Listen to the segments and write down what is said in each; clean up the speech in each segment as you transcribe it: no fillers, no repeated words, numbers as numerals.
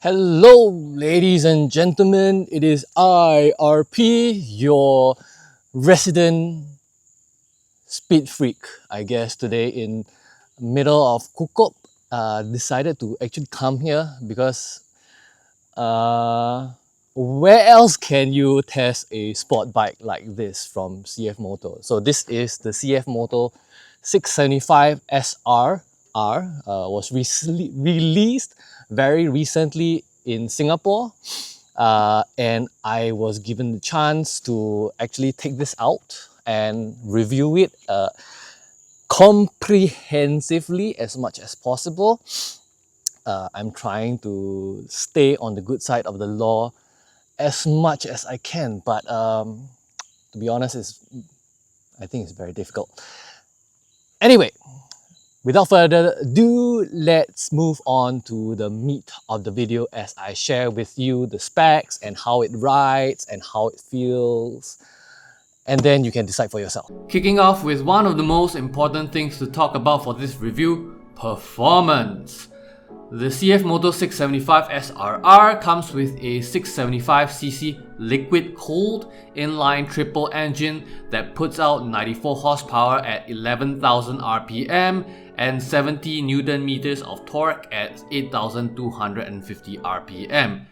Hello, ladies and gentlemen. It is I, RP, your resident speed freak, I guess, today in middle of Kukop. Decided to actually come here because where else can you test a sport bike like this from CFMoto? So this is the CFMoto 675SR-R. Was released very recently in Singapore, and I was given the chance to actually take this out and review it comprehensively as much as possible. I'm trying to stay on the good side of the law as much as I can, but to be honest, I think it's very difficult. Anyway, without further ado, let's move on to the meat of the video as I share with you the specs and how it rides and how it feels. And then you can decide for yourself. Kicking off with one of the most important things to talk about for this review, performance. The CFMoto 675SR-R comes with a 675cc liquid-cooled inline triple engine that puts out 94 horsepower at 11,000 RPM and 70 Newton meters of torque at 8,250 RPM.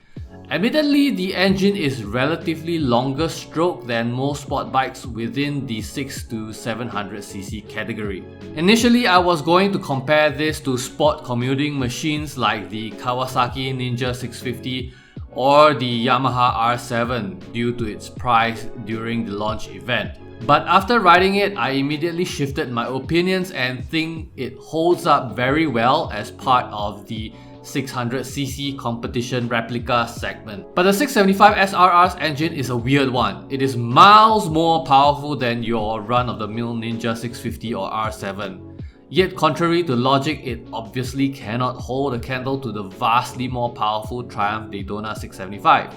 Admittedly, the engine is relatively longer stroke than most sport bikes within the 6 to 700cc category. Initially, I was going to compare this to sport commuting machines like the Kawasaki Ninja 650 or the Yamaha R7 due to its price during the launch event. But after riding it, I immediately shifted my opinions and think it holds up very well as part of the 600cc competition replica segment. But the 675SR-R's engine is a weird one. It is miles more powerful than your run-of-the-mill Ninja 650 or R7. Yet contrary to logic, it obviously cannot hold a candle to the vastly more powerful Triumph Daytona 675.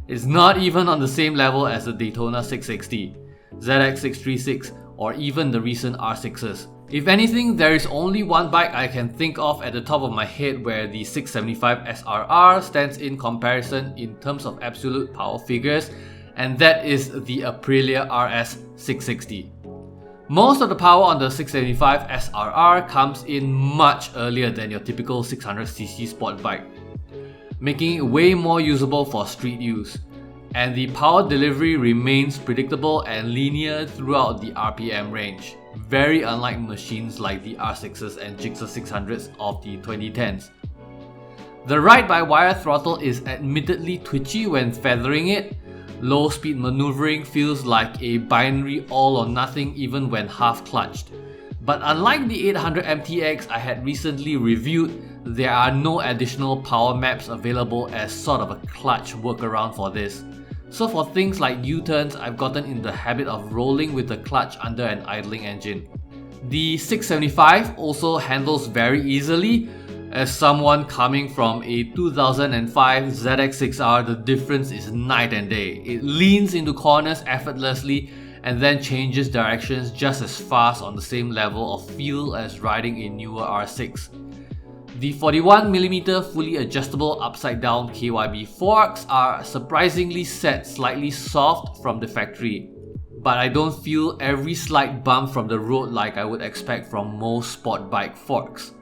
It's not even on the same level as the Daytona 660, ZX 636, or even the recent R6s. If anything, there is only one bike I can think of at the top of my head where the 675SR-R stands in comparison in terms of absolute power figures, and that is the Aprilia RS 660. Most of the power on the 675SR-R comes in much earlier than your typical 600cc sport bike, making it way more usable for street use. And the power delivery remains predictable and linear throughout the RPM range, very unlike machines like the R6s and Gixxer 600s of the 2010s. The ride-by-wire throttle is admittedly twitchy when feathering it. Low speed maneuvering feels like a binary all or nothing even when half clutched. But unlike the 800 MTX I had recently reviewed, there are no additional power maps available as sort of a clutch workaround for this. So for things like U-turns, I've gotten in the habit of rolling with the clutch under an idling engine. The 675 also handles very easily. As someone coming from a 2005 ZX6R, the difference is night and day. It leans into corners effortlessly and then changes directions just as fast on the same level of feel as riding a newer R6. The 41mm fully adjustable upside down KYB forks are surprisingly set slightly soft from the factory, but I don't feel every slight bump from the road like I would expect from most sport bike forks.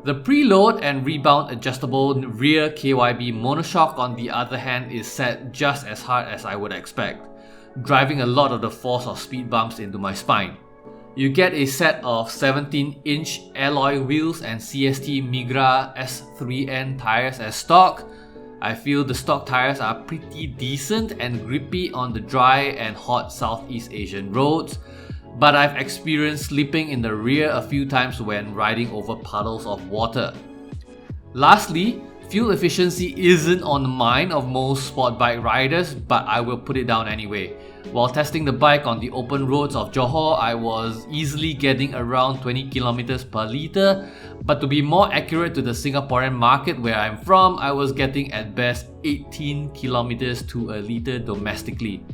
The preload and rebound adjustable rear KYB monoshock on the other hand is set just as hard as I would expect, driving a lot of the force of speed bumps into my spine. You get a set of 17-inch alloy wheels and CST Migra S3N tires as stock. I feel the stock tires are pretty decent and grippy on the dry and hot Southeast Asian roads, but I've experienced slipping in the rear a few times when riding over puddles of water. Lastly, fuel efficiency isn't on the mind of most sport bike riders, but I will put it down anyway. While testing the bike on the open roads of Johor, I was easily getting around 20 km per litre, but to be more accurate to the Singaporean market where I'm from, I was getting at best 18 km to a litre domestically.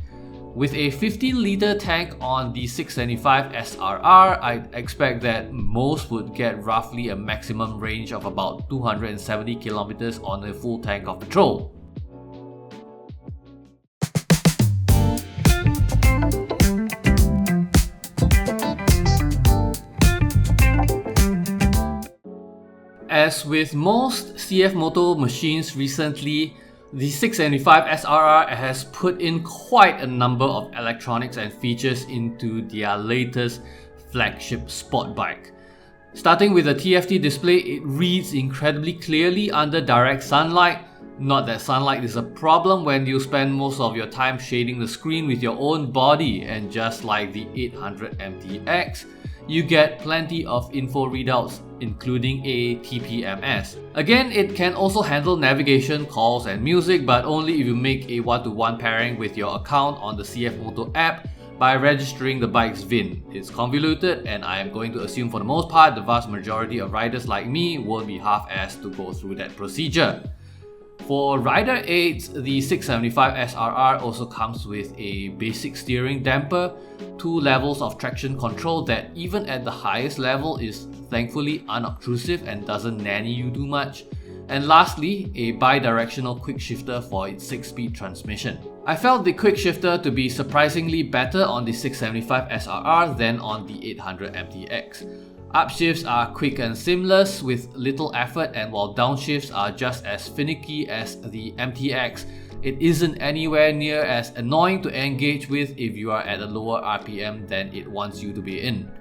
With a 15-litre tank on the 675SR-R, I expect that most would get roughly a maximum range of about 270 kilometers on a full tank of petrol. As with most CFMoto machines recently, the 675SR-R has put in quite a number of electronics and features into their latest flagship Sportbike. Starting with the TFT display, it reads incredibly clearly under direct sunlight. Not that sunlight is a problem when you spend most of your time shading the screen with your own body, and just like the 800 MTX, you get plenty of info readouts, including a TPMS. Again, it can also handle navigation, calls and music, but only if you make a one-to-one pairing with your account on the CFMoto app by registering the bike's VIN. It's convoluted, and I am going to assume for the most part, the vast majority of riders like me won't be half-assed to go through that procedure. For rider aids, the 675SR-R also comes with a basic steering damper, 2 levels of traction control that even at the highest level is thankfully unobtrusive and doesn't nanny you too much, and lastly, a bi-directional quick shifter for its 6-speed transmission. I felt the quick shifter to be surprisingly better on the 675SR-R than on the 800 MTX. Upshifts are quick and seamless with little effort, and while downshifts are just as finicky as the MTX, it isn't anywhere near as annoying to engage with if you are at a lower RPM than it wants you to be in.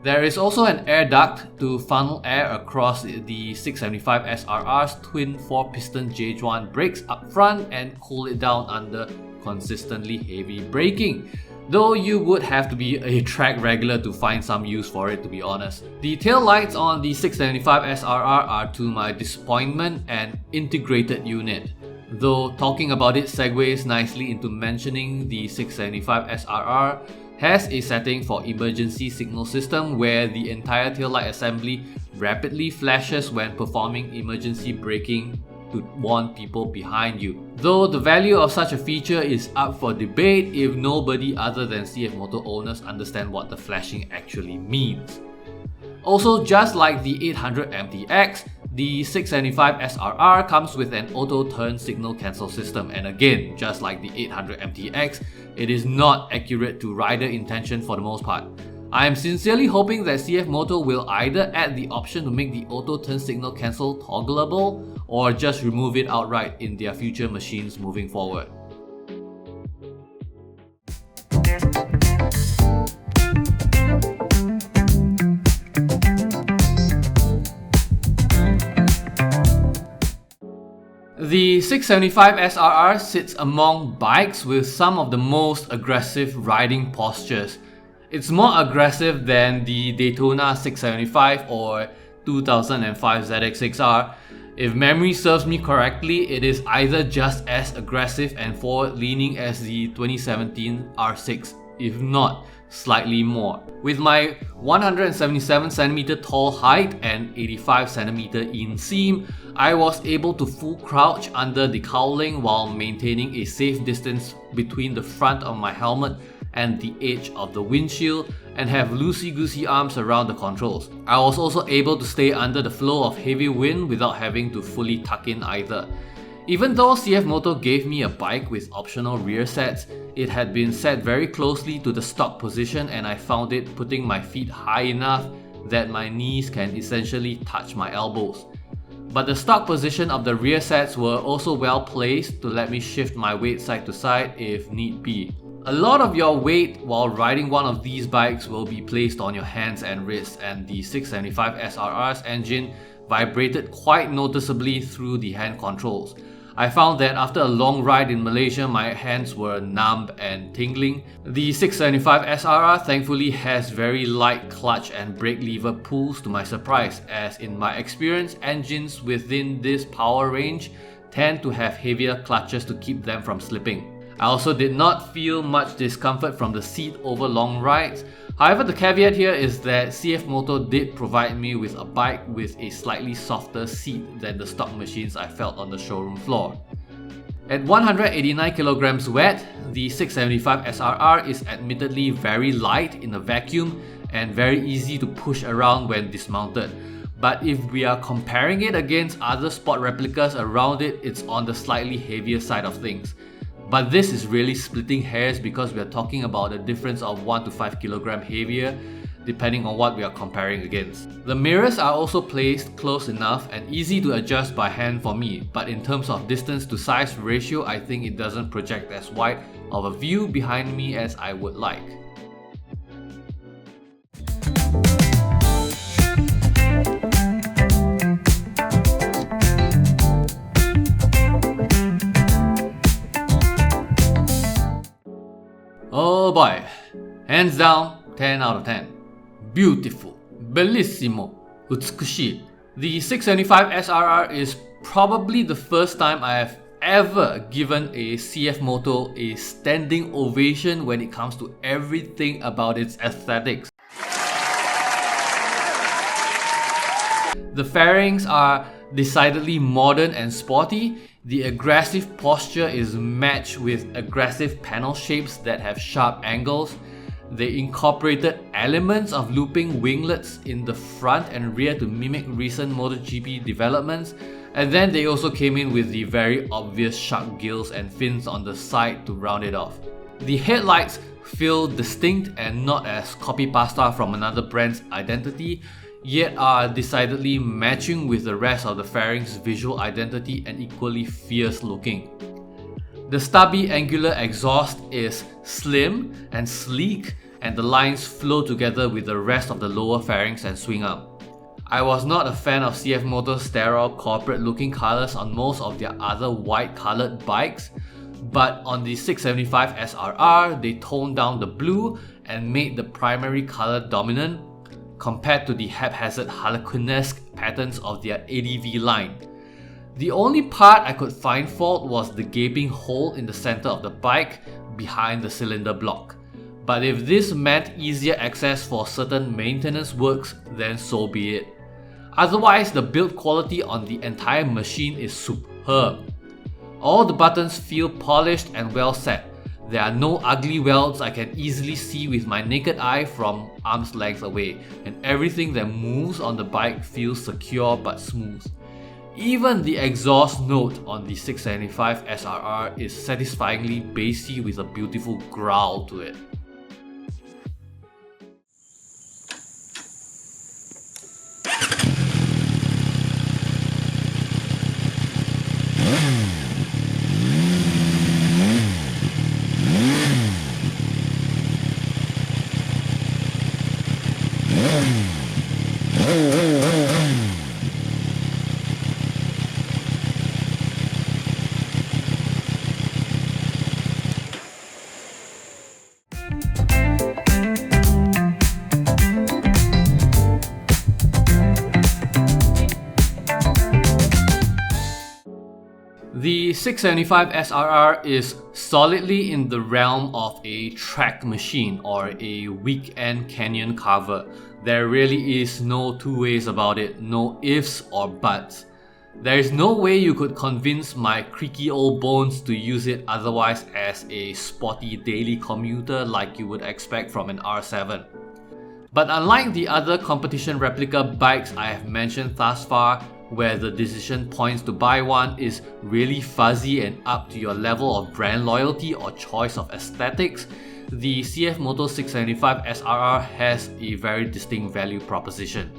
There is also an air duct to funnel air across the 675SR-R's twin 4-piston J1 brakes up front and cool it down under consistently heavy braking. Though you would have to be a track regular to find some use for it, to be honest. The tail lights on the 675SR-R are to my disappointment an integrated unit. Though talking about it segues nicely into mentioning the 675SR-R has a setting for emergency signal system where the entire taillight assembly rapidly flashes when performing emergency braking to warn people behind you. Though the value of such a feature is up for debate if nobody other than CFMoto owners understand what the flashing actually means. Also, just like the 800 MTX, the 675SR-R comes with an auto turn signal cancel system, and again, just like the 800 MTX, it is not accurate to rider intention for the most part. I am sincerely hoping that CFMoto will either add the option to make the auto turn signal cancel toggleable or just remove it outright in their future machines moving forward. The 675SR-R sits among bikes with some of the most aggressive riding postures. It's more aggressive than the Daytona 675 or 2005 ZX6R. If memory serves me correctly, it is either just as aggressive and forward-leaning as the 2017 R6, if not slightly more. With my 177cm tall height and 85cm inseam, I was able to full crouch under the cowling while maintaining a safe distance between the front of my helmet and the edge of the windshield, and have loosey-goosey arms around the controls. I was also able to stay under the flow of heavy wind without having to fully tuck in either. Even though CFMoto gave me a bike with optional rear sets, it had been set very closely to the stock position, and I found it putting my feet high enough that my knees can essentially touch my elbows. But the stock position of the rear sets were also well placed to let me shift my weight side to side if need be. A lot of your weight while riding one of these bikes will be placed on your hands and wrists, and the 675SR-R's engine vibrated quite noticeably through the hand controls. I found that after a long ride in Malaysia, my hands were numb and tingling. The 675SR-R thankfully has very light clutch and brake lever pulls to my surprise, as in my experience, engines within this power range tend to have heavier clutches to keep them from slipping. I also did not feel much discomfort from the seat over long rides. However, the caveat here is that CFMoto did provide me with a bike with a slightly softer seat than the stock machines I felt on the showroom floor. At 189 kilograms wet, the 675 SR-R is admittedly very light in a vacuum and very easy to push around when dismounted. But if we are comparing it against other sport replicas around it, it's on the slightly heavier side of things. But this is really splitting hairs because we are talking about a difference of 1 to 5 kilogram heavier depending on what we are comparing against. The mirrors are also placed close enough and easy to adjust by hand for me, but in terms of distance to size ratio, I think it doesn't project as wide of a view behind me as I would like. Oh boy, hands down, 10 out of 10. Beautiful, bellissimo, utsukushi. The 675 SR-R is probably the first time I have ever given a CFMoto a standing ovation when it comes to everything about its aesthetics. The fairings are decidedly modern and sporty. The aggressive posture is matched with aggressive panel shapes that have sharp angles. They incorporated elements of looping winglets in the front and rear to mimic recent MotoGP developments, and then they also came in with the very obvious shark gills and fins on the side to round it off. The headlights feel distinct and not as copy-pasta from another brand's identity, yet are decidedly matching with the rest of the fairing's visual identity and equally fierce looking. The stubby angular exhaust is slim and sleek, and the lines flow together with the rest of the lower fairings and swing up. I was not a fan of CFMoto's sterile corporate looking colours on most of their other white coloured bikes, but on the 675 SR-R they toned down the blue and made the primary colour dominant compared to the haphazard harlequinesque patterns of their ADV line. The only part I could find fault was the gaping hole in the center of the bike behind the cylinder block. But if this meant easier access for certain maintenance works, then so be it. Otherwise, the build quality on the entire machine is superb. All the buttons feel polished and well set. There are no ugly welds I can easily see with my naked eye from arm's length away, and everything that moves on the bike feels secure but smooth. Even the exhaust note on the 675 SR-R is satisfyingly bassy with a beautiful growl to it. The 675 SR-R is solidly in the realm of a track machine or a weekend canyon carver. There really is no two ways about it, no ifs or buts. There is no way you could convince my creaky old bones to use it otherwise as a sporty daily commuter like you would expect from an R7. But unlike the other competition replica bikes I have mentioned thus far, where the decision points to buy one is really fuzzy and up to your level of brand loyalty or choice of aesthetics, the CFMoto 675 SR-R has a very distinct value proposition.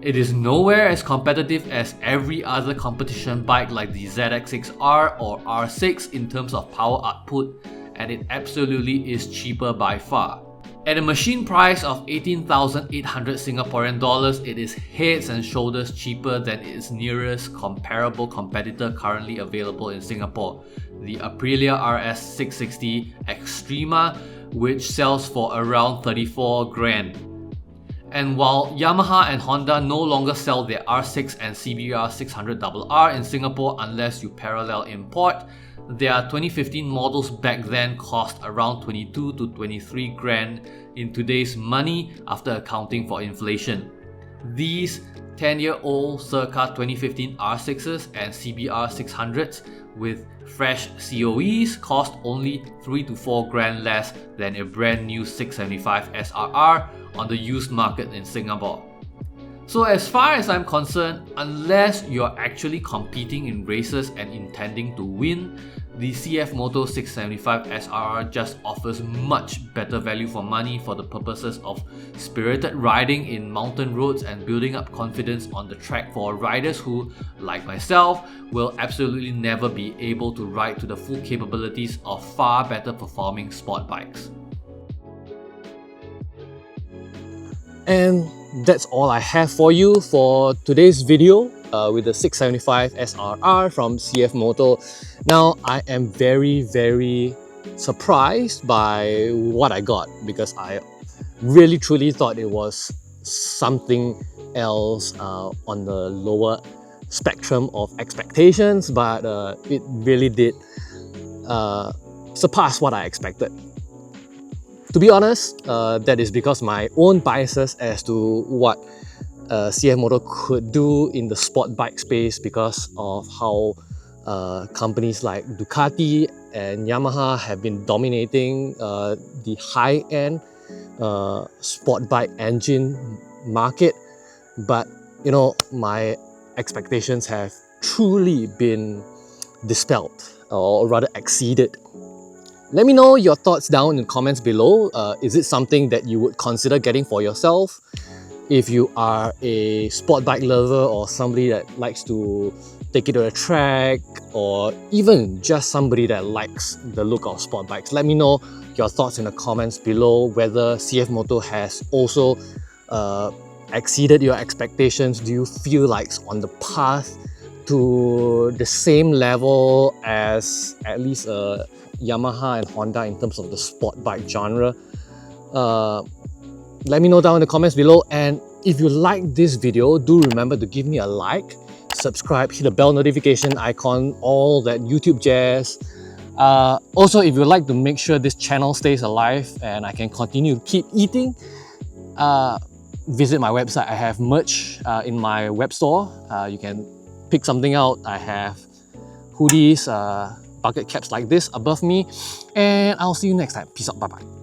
It is nowhere as competitive as every other competition bike like the ZX6R or R6 in terms of power output, and it absolutely is cheaper by far. At a machine price of 18,800 Singaporean dollars, it is heads and shoulders cheaper than its nearest comparable competitor currently available in Singapore, the Aprilia RS 660 Extrema, which sells for around 34 grand. And while Yamaha and Honda no longer sell their R6 and CBR 600RR in Singapore unless you parallel import, their 2015 models back then cost around 22 to 23 grand in today's money after accounting for inflation. These 10-year-old circa 2015 R6s and CBR 600s with fresh COEs cost only 3 to 4 grand less than a brand new 675 SR-R on the used market in Singapore. So as far as I'm concerned, unless you're actually competing in races and intending to win, the CFMoto 675 SR-R just offers much better value for money for the purposes of spirited riding in mountain roads and building up confidence on the track for riders who, like myself, will absolutely never be able to ride to the full capabilities of far better performing sport bikes. And that's all I have for you for today's video with the 675 SR-R from CFMoto. Now, I am very surprised by what I got because I really truly thought it was something else on the lower spectrum of expectations, but it really did surpass what I expected. To be honest, that is because my own biases as to what CFMoto could do in the sport bike space because of how companies like Ducati and Yamaha have been dominating the high-end sport bike engine market. But you know, my expectations have truly been dispelled or rather exceeded. Let me know your thoughts down in the comments below. Is it something that you would consider getting for yourself? If you are a sport bike lover or somebody that likes to take it to a track, or even just somebody that likes the look of sport bikes, let me know your thoughts in the comments below, whether CFMoto has also exceeded your expectations. Do you feel like it's on the path to the same level as at least Yamaha and Honda in terms of the sport bike genre? Let me know down in the comments below, and if you like this video, do remember to give me a like, subscribe, hit the bell notification icon, all that YouTube jazz. Also, if you'd like to make sure this channel stays alive and I can continue to keep eating, visit my website. I have merch in my web store. You can pick something out. I have hoodies, bucket caps like this above me, and I'll see you next time. Peace out, bye bye.